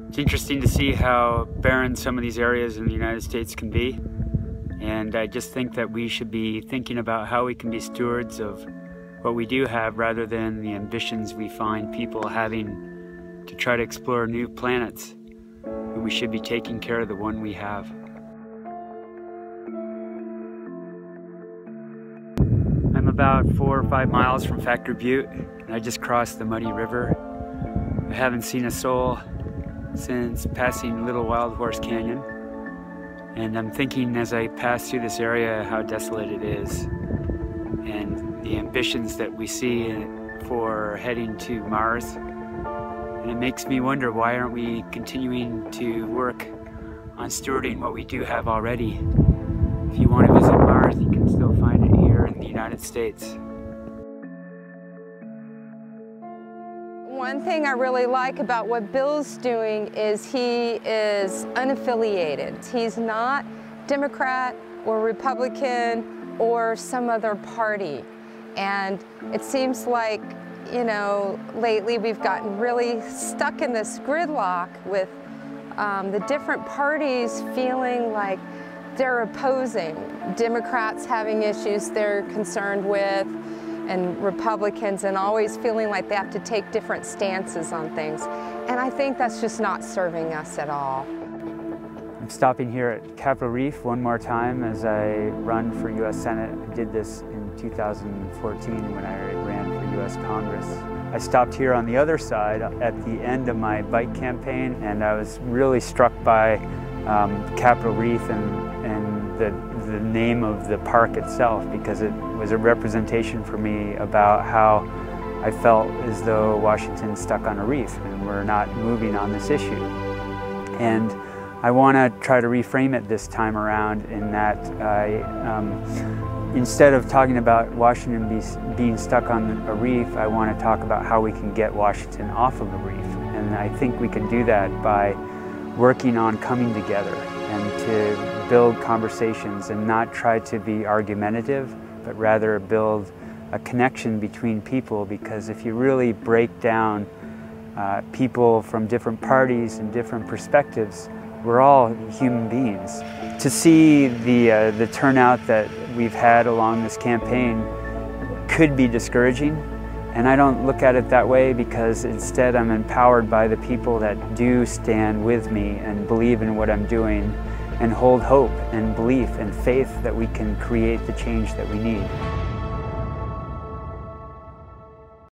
It's interesting to see how barren some of these areas in the United States can be. And I just think that we should be thinking about how we can be stewards of what we do have rather than the ambitions we find people having to try to explore new planets. And we should be taking care of the one we have. I'm about 4 or 5 miles from Factory Butte, and I just crossed the Muddy River. I haven't seen a soul since passing Little Wild Horse Canyon. And I'm thinking as I pass through this area how desolate it is and the ambitions that we see for heading to Mars. And it makes me wonder, why aren't we continuing to work on stewarding what we do have already? If you want to visit Mars, you can still find it here in the United States. One thing I really like about what Bill's doing is he is unaffiliated. He's not Democrat or Republican or some other party. And it seems like, you know, lately we've gotten really stuck in this gridlock with the different parties feeling like they're opposing. Democrats having issues they're concerned with, and Republicans, and always feeling like they have to take different stances on things. And I think that's just not serving us at all. I'm stopping here at Capitol Reef one more time as I run for U.S. Senate. I did this in 2014 when I ran for U.S. Congress. I stopped here on the other side at the end of my bike campaign, and I was really struck by Capitol Reef and the name of the park itself, because it was a representation for me about how I felt as though Washington's stuck on a reef and we're not moving on this issue. And I want to try to reframe it this time around in that instead of talking about Washington being stuck on a reef, I want to talk about how we can get Washington off of a reef. And I think we can do that by working on coming together and to build conversations and not try to be argumentative, but rather build a connection between people, because if you really break down people from different parties and different perspectives, we're all human beings. To see the turnout that we've had along this campaign could be discouraging, and I don't look at it that way, because instead I'm empowered by the people that do stand with me and believe in what I'm doing and hold hope and belief and faith that we can create the change that we need.